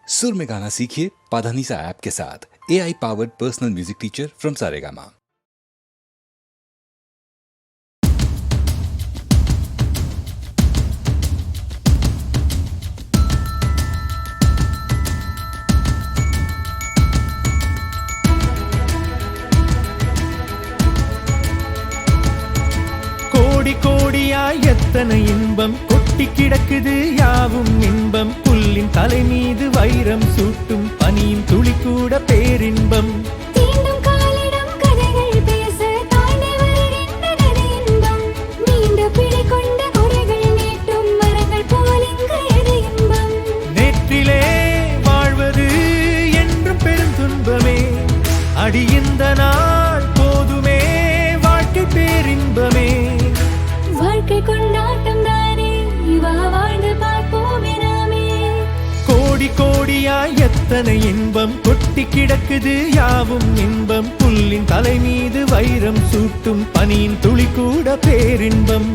सुर में गाना सीखिए पाधानीसा ऐप के साथ। AI powered personal music teacher from Saregama. கோடி கோடியாய் எத்தனை இன்பம் கொட்டி கிடக்குது யாவும் இன்பம். புல்லின் தலை மீது வைரம் சூட்டும் பனியின் துளி கூட பேரின்பம். நேற்றிலே வாழ்வது என்றும் பெருந்துன்பமே. அடி இந்த நாள் போதுமே வாழ்க்கை பேரின்பமே. வாழ்க்கை கொண்டாட்டம் தானே வாழ்ந்து பார்ப்போமே நாமே. கோடி கோடியாய் எத்தனை இன்பம் கொட்டி கிடக்குது யாவும் இன்பம். புல்லின் தலை மீது வைரம் சூட்டும் பனியின் துளி கூட பேரின்பம்.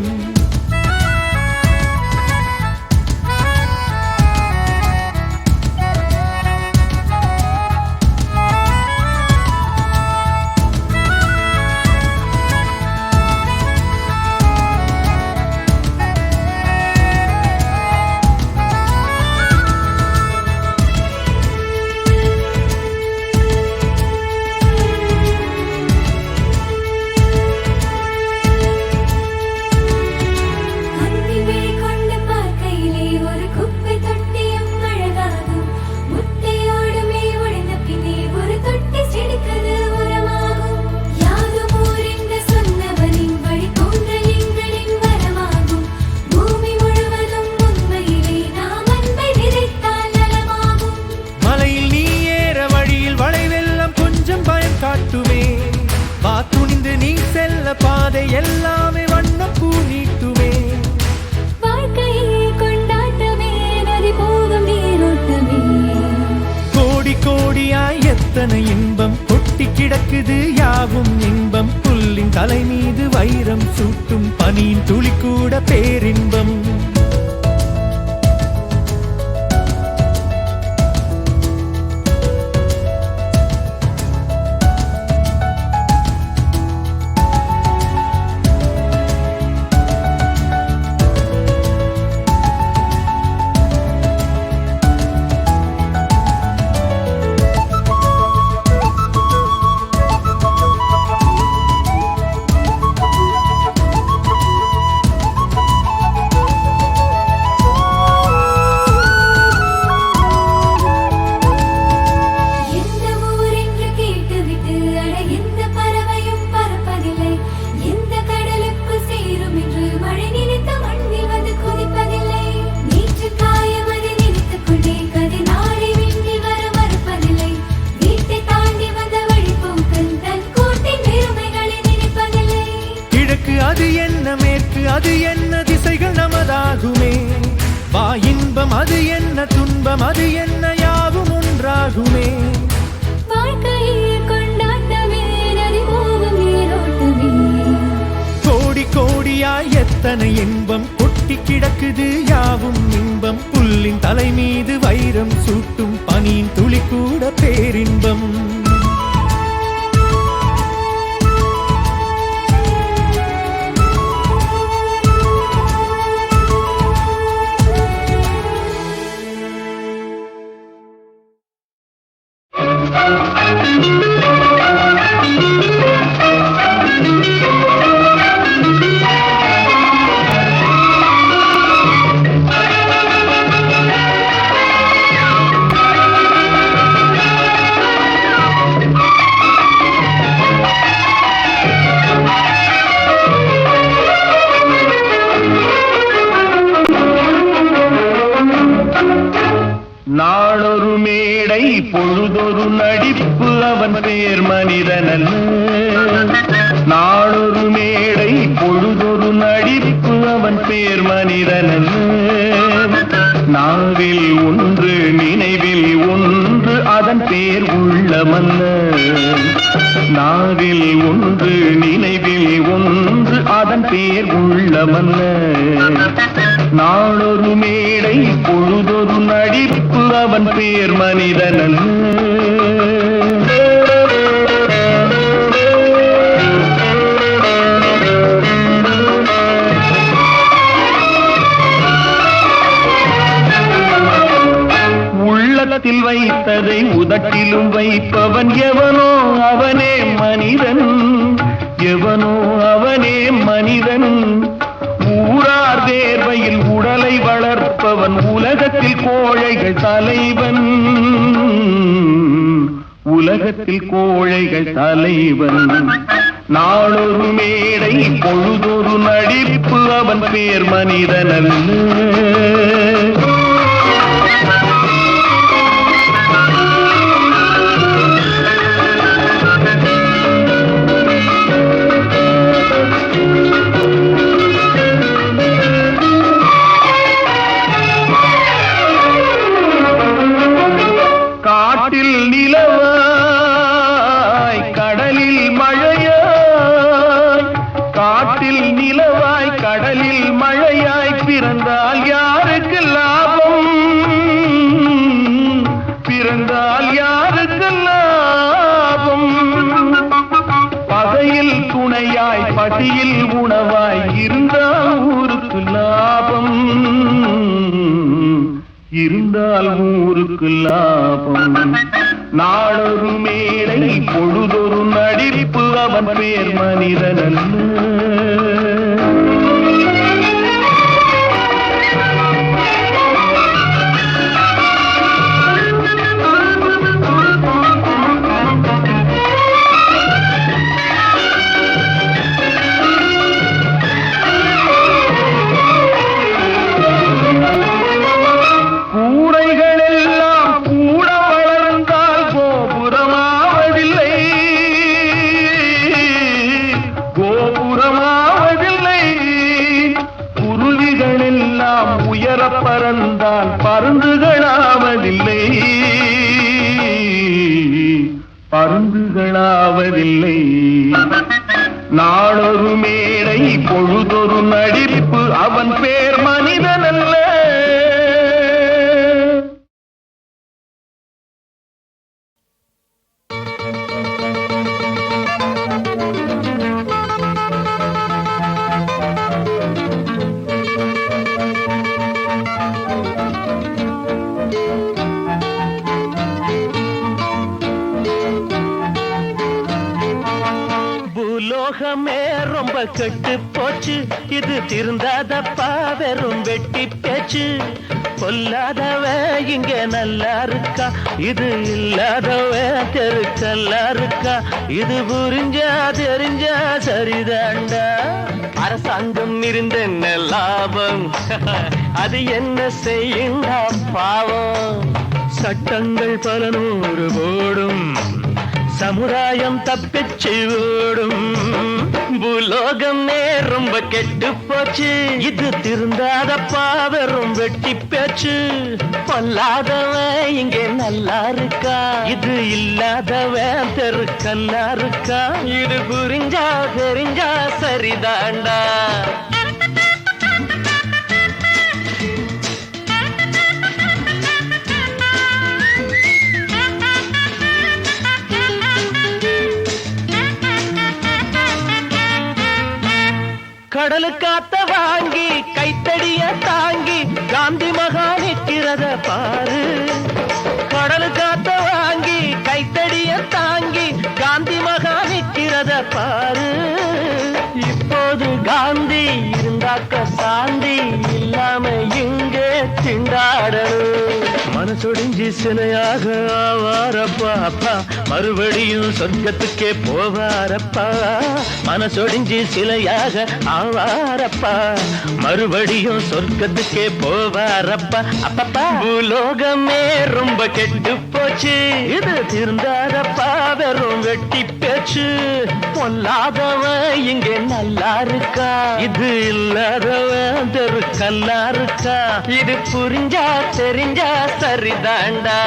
துணிந்து நீ செல்ல பாதை எல்லாமே வண்ணம் பூ நீட்டுமே. வாழ்க்கையே கொண்டாட்டமே நதி போகும் நீரோட்டமே. கோடி கோடியாய் எத்தனை இன்பம் கொட்டி கிடக்குது யாவும் இன்பம். புல்லின் தலை மீது வைரம் சூட்டும் பனியின் துளி கூட பேரின்பம். அது என்ன மேற்கு அது என்ன திசைகள் நமதாகுமே. வா இன்பம் அது என்ன துன்பம் அது என்ன யாவும் ஒன்றாகுமே. வாழ்க்கையே கொண்டாட்டமே நதி போகும் நீரோட்டமே. கோடி கோடியாய் எத்தனை இன்பம் கொட்டி கிடக்குது யாவும் இன்பம். புல்லின் தலை மீது வைரம் சூட்டும் பனியின் துளி கூட பேரின்பம். நாளொரு மேடை பொழுதொரு நடிப்பு அவன் பேர் மனிதனல்ல. நாளொரு மேடை பொழுதொரு நடிப்பு அவன் பேர் மனிதனல்ல. நாவில் ஒன்று நினைவில் ஒன்று அதன் பேர் உள்ளமல்ல. நாவில் ஒன்று நினைவில் ஒன்று அதன் பேர் உள்ளமல்ல. நாளொரு மேடை பொழுதொரு நடிப்பு அவன் பேர் மனிதனல்ல. உள்ளத்தில் வைத்ததை உதட்டிலும் வைப்பவன் எவனோ அவனே மனிதன், எவனோ அவனே மனிதன். ஊரார் தேர்வையில் உடலை வளர்ப்பவன் உலகத்தில் கோழைகள் தலைவன், உலகத்தில் கோழைகள் தலைவன். நாளொரு மேடை பொழுதொரு நடிப்பு அவன் பேர் மனிதனல்ல. காட்டில் நிலவாய் கடலில் மழையாய், காட்டில் நிலவாய் கடலில் மழையாய் பிறந்தால் யாருக்கு லாபம், பிறந்தால் யாருக்கு லாபம். பகையில் துணையாய் பசியில் உணவாய் இருந்தால் ஊருக்கு லாபம், இருந்தால் ஊருக்கு லாபம். நாளொரு மேடை பொழுதொரு நடிப்பு அவன் பேர் மனிதனல்ல. பறந்தால் பருந்துகளாவதில்லை, பருந்துகளாவதில்லை. நாளொரு மேடை பொழுதொரு நடிப்பு அவன் பேர் மனிதனல்ல. பூலோகமே ரொம்ப கெட்டு போச்சு, இது திருந்தாதப்பா வெறும் வெட்டி பேச்சு. பொல்லாதவ இங்க நல்லா இருக்கா, இது இல்லாதவ தெருக்கல்லா இருக்கா. இது புரிஞ்சா தெரிஞ்சா சரிதாண்டா. அரசாங்கம் இருந்த லாபம், அது என்ன செய்யுண்டா பாவம். சட்டங்கள் பல நூறு போடும், சமுதாயம் தப்பிச்சு ஓடும். பூலோகமே ரொம்ப கெட்டு போச்சு, இது திருந்தாதப்பா வெறும் வெட்டி பேச்சு. பொல்லாதவன் இங்கே நல்லா இருக்கா, இது இல்லாதவன் தெருக்கல்லா இருக்கா. இது புரிஞ்சா தெரிஞ்சா சரிதாண்டா. கடலு காத்த வாங்கி கைத்தடிய தாங்கி காந்தி மகா நிற்கிறத பாரு. கடலு காத்த வாங்கி கைத்தடிய தாங்கி காந்தி மகா நிற்கிறத பாரு. இப்போது காந்தி இருந்தாக்க சாந்தி இல்லாம இங்கே திண்டாடணும். மனசொடிஞ்சி சிலையாக ஆவாரப்பா அப்பா, மறுபடியும் சொர்க்கத்துக்கே போவாரப்பா. மனசொடிஞ்சி சிலையாக ஆவாரப்பா, மறுபடியும் சொர்க்கத்துக்கே போவாரப்பா. அப்பப்பா பூலோகமே ரொம்ப கெட்டு போச்சு, இது திருந்தாரப்பா வெறும் வெட்டி பேச்சு. பொல்லாதவன் இங்கே நல்லா இருக்கா, இது இல்லாதவன் தெருக்கல்லா இருக்கா. இது புரிஞ்சா தெரிஞ்சா சரிதாண்டா.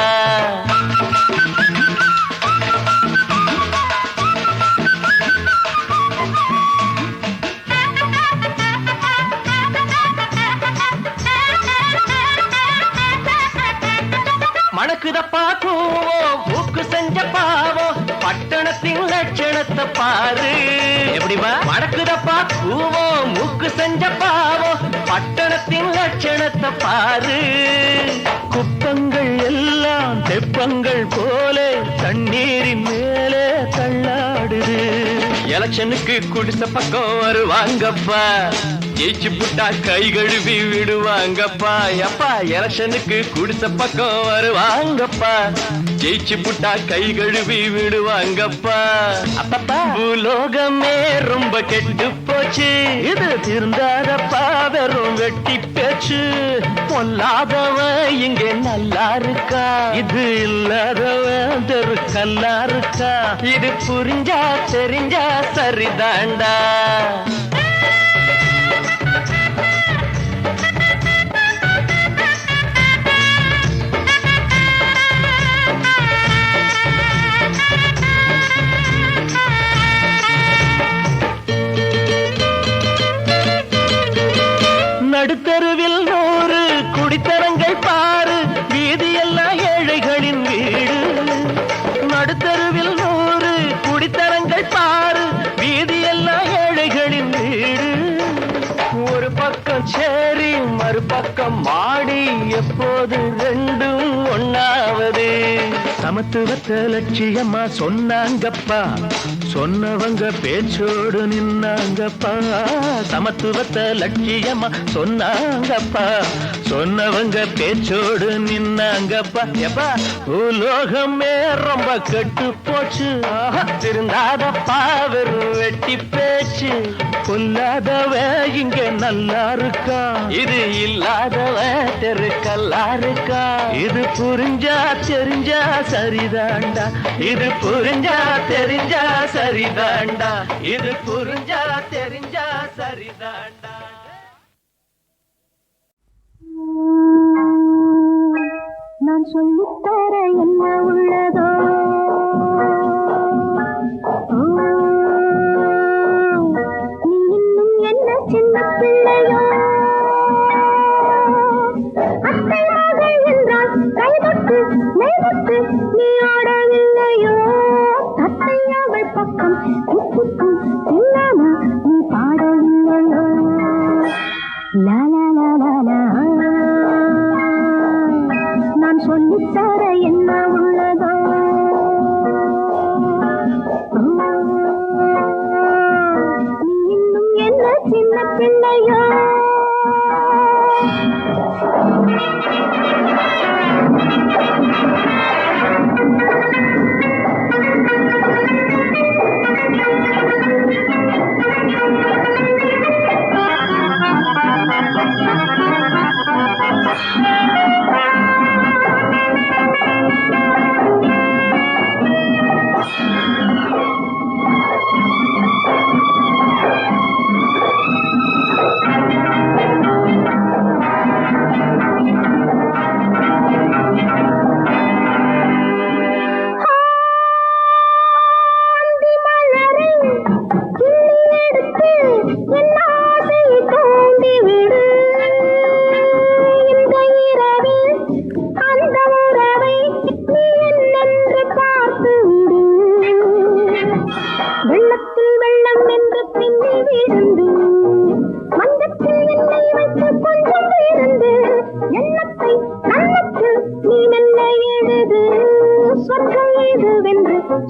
வடக்குதப்பா கூவோம் மூக்கு செஞ்ச பாவம் பட்டணத்தின் லட்சணத்தை பாரு. எப்படிவா? வடக்குதப்பா கூவோம் மூக்கு செஞ்ச பாவம் பட்டணத்தின் லட்சணத்தை பாரு. குப்பங்கள் எல்லாம் தெப்பங்கள் போல தண்ணீரின் மேலே தள்ளாடுது. எலெக்ஷனுக்கு குடிச பக்கம் வருவாங்கப்பா, ஜெயிச்சு புட்டா கை கழுவி விடுவாங்கப்பா. எப்பா எலெக்ஷனுக்கு குடிச பக்கம் வருவாங்கப்பா, ஜெயிச்சு புட்டா கை கழுவி விடுவாங்கப்பா. அப்பப்பா பூலோகமே ரொம்ப கெட்டு போச்சு, இது திருந்தாதப்பா வெறும் வெட்டி பேச்சு. பொல்லாதவன் இங்கே நல்லா இருக்கா, இது இல்லாதவன் தெரு கல்லா இருக்கா. இது புரிஞ்சா தெரிஞ்சா சரிதாண்டா. நடுத்தருவில் 100 குடித்தரங்கள் பாரு, வீதியெல்லாம் ஏழைகளின் வீடு. நடுத்தருவில் 100 குடித்தரங்கள் பாரு, வீதியெல்லாம் ஏழைகளின் வீடு. ஒரு பக்கம் சேரி மறுபக்கம் மாடி, எப்போது ரெண்டும் ஒண்ணாவது. சமத்துவத்தை லட்சியமா சொன்னாங்கப்பா, சொன்னவங்க பேச்சோடு நின்னாங்கப்பா. சமத்துவத்தை லட்சியமா சொன்னாங்கப்பா, சொன்னவங்க பேச்சோடு நின்னாங்கப்பா. எப்பா உலோகமே ரொம்ப கெட்டு போச்சு, திருந்தாதப்பா வெறும் வெட்டி பேச்சு. கொல்லாதவ இங்க நல்லா இருக்கா, இது இல்லாதவ தெருக்கல்லா இருக்கா. இது புரிஞ்சா தெரிஞ்சா சரிதாண்டா, இது புரிஞ்சா தெரிஞ்சா சரிதாண்டா, இது புரிஞ்சா தெரிஞ்சா சரிதாண்டா. நான் சொல்லித்தர என்ன உள்ளதோ, நீ இன்னும் என்ன சின்ன பிள்ளையோ. அத்தை மகள் என்றால் கைதொட்டு மெய்தொட்டு நீ ஆடவில்லையோ. தத்தை அவள் பக்கம் திக்கும் இல்லாம நீ பாடவில்லையோ. லா லா லா லா லா. நான் சொல்லித்தர என்ன உள்ளதோ, நீ இன்னும் என்ன சின்ன பிள்ளையோ.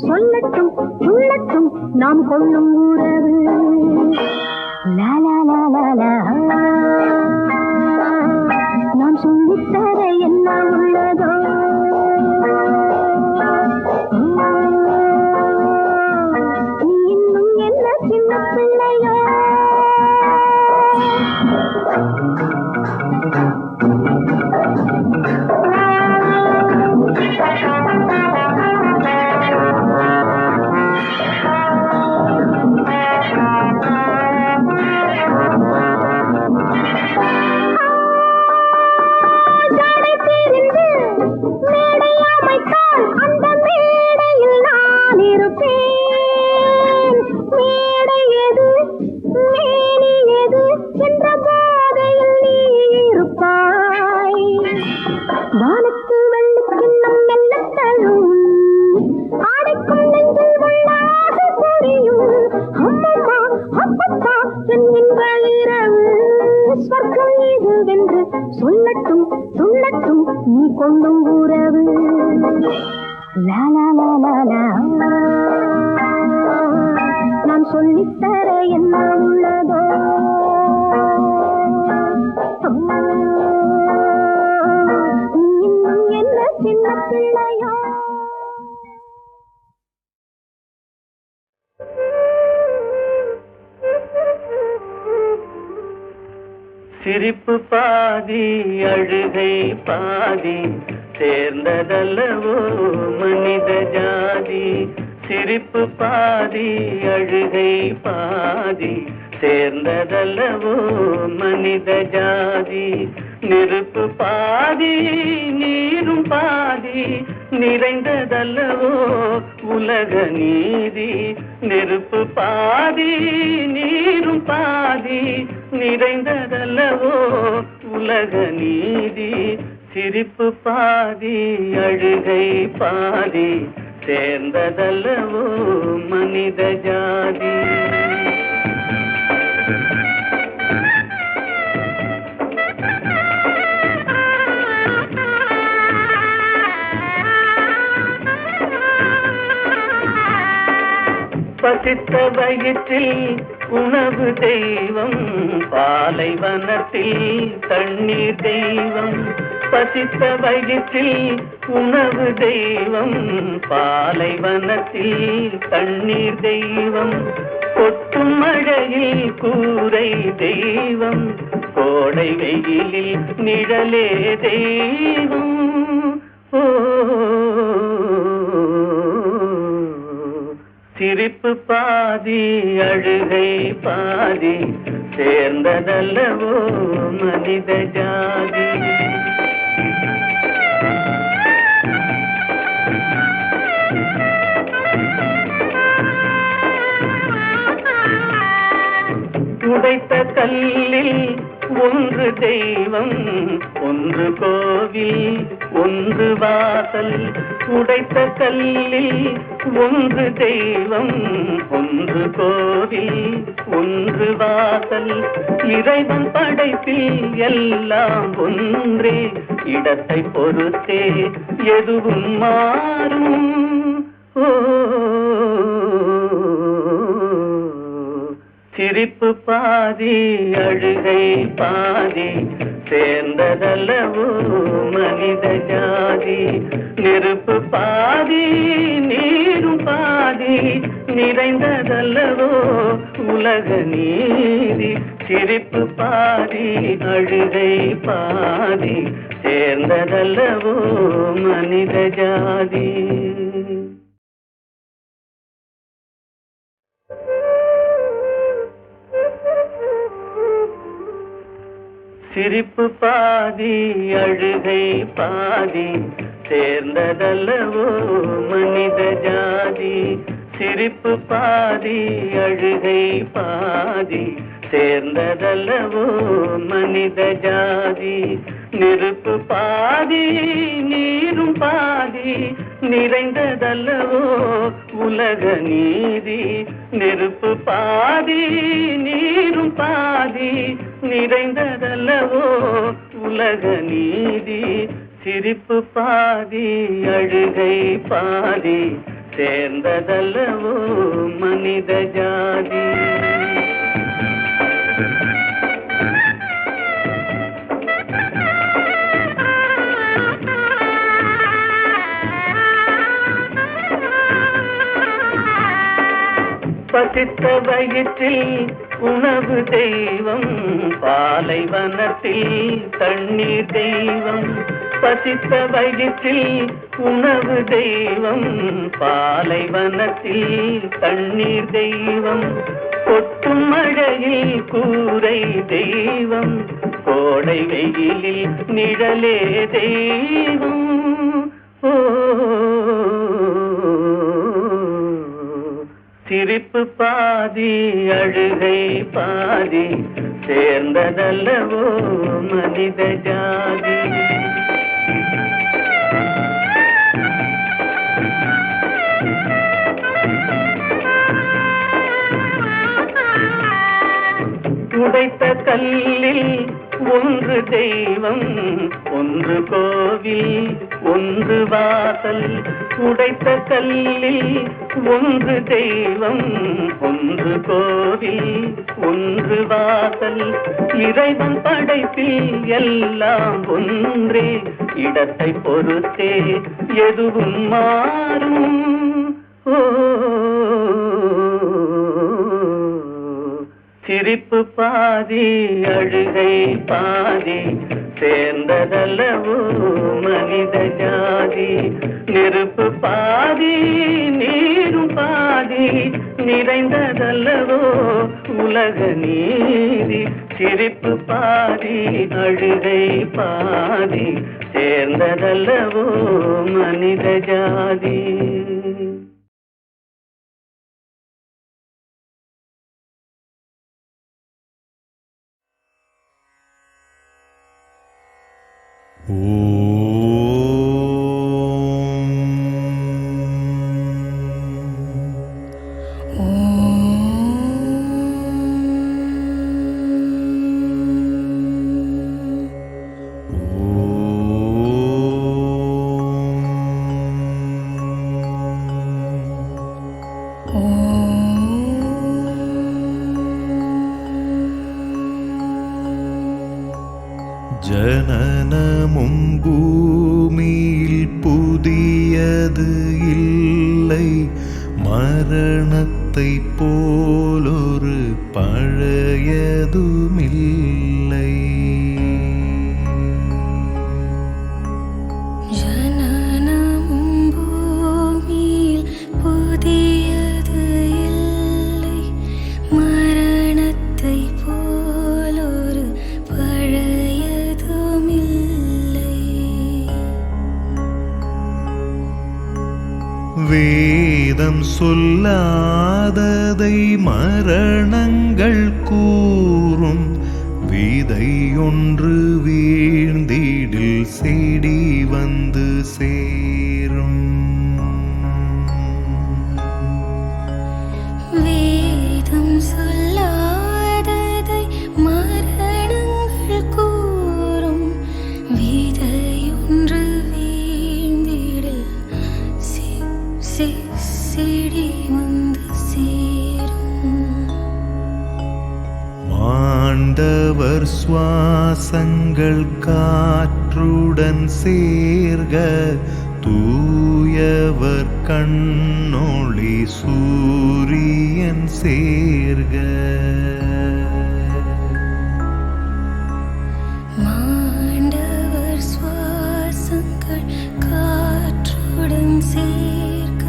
சொல்லட்டும் உள்ளட்டும் நாம் கொள்ளும் உறவு. லா லா லா லா லா. நாம் சொல்லித்தர என்ன உள்ளதோ, நீ இன்னும் என்ன சின்ன பிள்ளையோ. ஜாடை தெரிந்து கொள்ளும் உறவு. லா லா லா லா லா. நான் சொல்லித்தர என்ன உள்ளதோ, இன்னும் என்ன சின்ன பிள்ளையோ. சிரிப்பு பாதி அழுகை பாதி சேர்ந்ததல்லவோ மனித ஜாதி. சிரிப்பு பாதி அழுகை பாதி சேர்ந்ததல்லவோ மனித ஜாதி. நெருப்பு பாதி நீரும் பாதி நிறைந்ததல்லவோ உலக நீதி. நெருப்பு பாதி நீரும் பாதி நிறைந்ததல்லவோ உலக நீதி. சிரிப்பு பாதி அழுகை பாதி சேர்ந்ததல்லவோ மனித ஜாதி. பசித்த வயிற்றில் உணவு தெய்வம், பாலைவனத்தில் தண்ணீர் தெய்வம். பசித்த வயிற்றில் உணவு தெய்வம், பாலைவனத்தில் தண்ணீர் தெய்வம். கொட்டும் மழையில் கூரை தெய்வம், கோடை வெயிலில் நிழலே தெய்வம். சிரிப்பு பாதி அழுகை பாதி சேர்ந்ததல்லவோ மனித ஜாதி. உடைத்த கல்லில் ஒன்று தெய்வம், ஒன்று கோவில், ஒன்று வாசல். உடைத்த கல்லில் ஒன்று தெய்வம், ஒன்று கோவில், ஒன்று வாசல். இறைவன் படைப்பில் எல்லாம் ஒன்றே, இடத்தை பொறுத்தே எதுவும் மாறும். சிரிப்பு பாதி அழுகை பாதி சேர்ந்ததல்லவோ மனித ஜாதி. நெருப்பு பாதி நீரும் பாதி நிறைந்ததல்லவோ உலக நீதி. சிரிப்பு பாதி அழுகை பாதி சேர்ந்ததல்லவோ மனித ஜாதி. சிரிப்பு பாதி அழுகை பாதி சேர்ந்ததல்லவோ மனித ஜாதி. சிரிப்பு பாதி அழுகை பாதி சேர்ந்ததல்லவோ மனித ஜாதி. நெருப்பு பாதி நீரும் பாதி நிறைந்ததல்லவோ உலக நீதி. நெருப்பு பாதி நீரும் பாதி நிறைந்ததல்லவோ உலக நீதி. சிரிப்பு பாதி அழுகை பாதி சேர்ந்ததல்லவோ மனித ஜாதி. பசித்த வயிற்றில் உணவு தெய்வம், பாலைவனத்தில் தண்ணீர் தெய்வம். பசித்த வயிற்றில் உணவு தெய்வம், பாலைவனத்தில் தண்ணீர் தெய்வம். கொட்டும் மழையில் கூரை தெய்வம், கோடை வெயிலில் நிழலே தெய்வம். சிரிப்பு பாதி அழுகை பாதி சேர்ந்ததல்லவோ மனித ஜாதி. உடைத்த கல்லில் ஒன்று தெய்வம், ஒன்று கோவில் ஒன்று வாசல் உடைத்த கல்லில் ஒன்று தெய்வம் ஒன்று கோவில் ஒன்று வாசல் இறைவன் படைப்பில் எல்லாம் ஒன்றே இடத்தை பொறுத்தே எதுவும் மாறும் சிரிப்பு பாதி அழுகை பாதி சேர்ந்ததல்லவோ மனித ஜாதி நெருப்பு பாதி நீரும் பாதி நிறைந்ததல்லவோ உலக நீதி சிரிப்பு பாதி அழுகை பாதி சேர்ந்ததல்லவோ மனித ஜாதி. ஜனனமும் பூமியில் புதியது இல்லை, மரணத்தை போலொரு பழையதுமில்லை. ஜனனமும் பூமியில் புதியது இல்லை, மரணத்தை போலொரு வேதம் சொல்லாததை மரணங்கள் கூறும், விதை ஒன்று வீழ்ந்திடில் செடி வந்து சேரும். வேதம் சொல்லாததை மரணங்கள் கூறும், விதையொன்று வீழ்ந்திடில் செடி வந்து சேரும். மாண்டவர் சுவாசங்கள் காற்றுடன் சேர்க, தூயவர் கண்ணொளி சூரியன் சேர்க. மாண்டவர் சுவாசங்கள் காற்றுடன் சேர்க்க,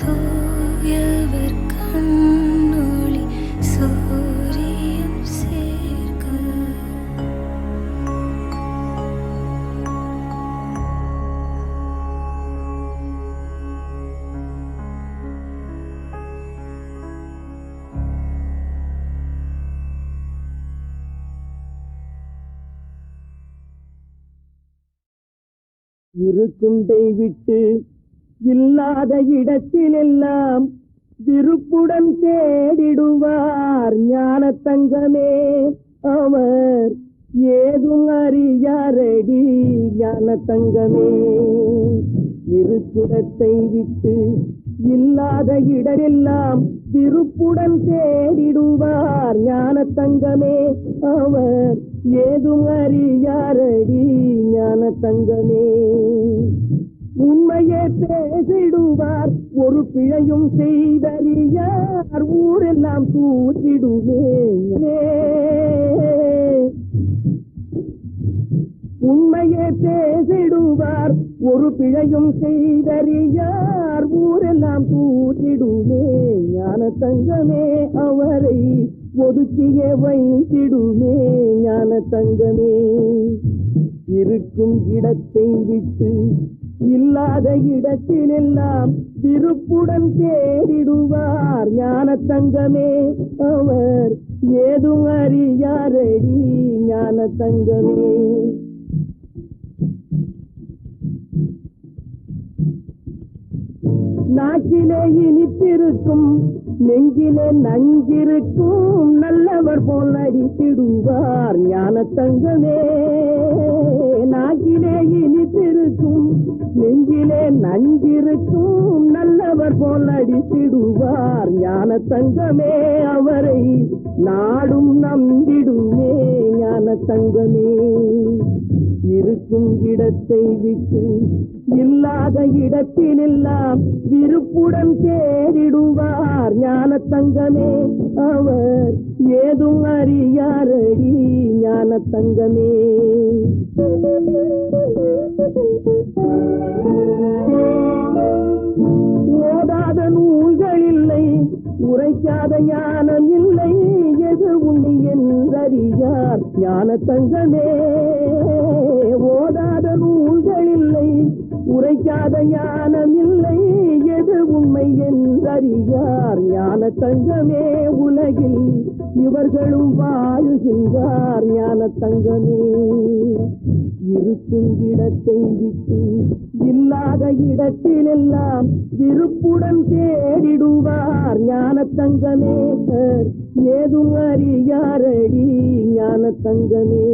தூயவர் கண்ணொளி சூரியன் சேர்க்க. இருக்குண்டை விட்டு இல்லாத இடத்திலெல்லாம் விருப்புடன் தேடிடுவார் ஞான தங்கமே. அவர் ஏதும் அறியாரடி ஞான தங்கமே. இருக்குடத்தை விட்டு இல்லாத இடரெல்லாம் விருப்புடன் தேடிடுவார் ஞான தங்கமே. அவர் ஏதும் அறியாரடி ஞான தங்கமே. உண்மையே பேசிடுவார், ஒரு பிழையும் செய்தறியார், ஊரெல்லாம் தூற்றிடுவே. உண்மையே பேசிடுவார், ஒரு பிழையும் செய்தறியார், ஊரெல்லாம் தூற்றிடுமே. ஞான தங்கமே அவரை ஒதுக்கியே வைத்திடுமே. ஞான தங்கமே. இருக்கும் இடத்தை விட்டு இல்லாத இடத்திலெல்லாம் விருப்புடன் தேடிடுவார் ஞான தங்கமே. அவர் ஏதும் அறியாரடி ஞான தங்கமே. நாக்கிலே இனிப்பிருக்கும் நெஞ்சிலே நஞ்சிருக்கும் நல்லவர் போல் அடித்திடுவார் ஞான தங்கமே. நாக்கிலே இனித்திருக்கும் நெஞ்சிலே நஞ்சிருக்கும் நல்லவர் போல் அடித்திடுவார் ஞான தங்கமே. அவரை நாடும் நம்பிடுமே ஞான தங்கமே. இருக்கும் இடத்தை விட்டு இல்லாத இடத்திலெல்லாம் விருப்புடன் தேடிடுவார் ஞான தங்கமே. அவர் ஏதும் அறியாரடி ஞான தங்கமே. ஓதாத நூல்கள் இல்லை, உரைக்காத ஞானம் இல்லை, எது உண்மை என்றறியார் ஞான தங்கமே. ஓதாத நூல்கள் இல்லை, உரைக்காத ஞானம் இல்லை, எது உண்மை என்றறியார் ஞான தங்கமே. உலகில் இவர்களும் வாழுகின்றார் ஞான தங்கமே. இருக்கும் இடத்தை விட்டு இல்லாத இடத்திலெல்லாம் விருப்புடன் தேடிடுவார் ஞான தங்கமே. ஏதும் அறியாரடி ஞான தங்கமே.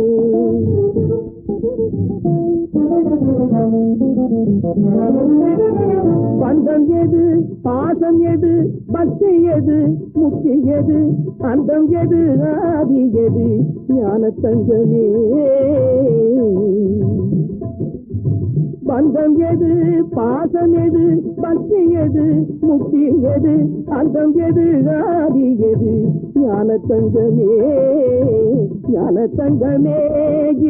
பந்தம் எது, பாசம் எது, பக்தி எது, முக்தி எது, அந்தம் எது, ஆதி எது ஞான தங்கமே. பந்தம் எது, பாசம் எது, பக்தி எது, முக்தி எது, அந்தம் எது, ஆதி எது ஞான தங்கமே. ஞான தங்கமே.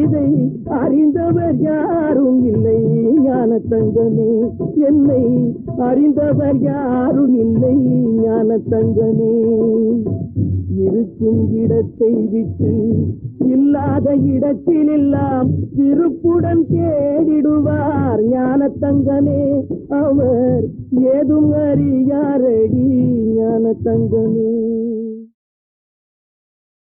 இதை அறிந்தவர் யாரும் இல்லை ஞான தங்கமே. என்னை அறிந்தவர் யாரும் இல்லை ஞான தங்கமே. இருக்கும் இடத்தை விட்டு இல்லாத இடத்திலெல்லாம் விருப்புடன் தேடிடுவார் ஞான தங்கமே. அவர் ஏதும் அறியாரடி ஞான தங்கமே.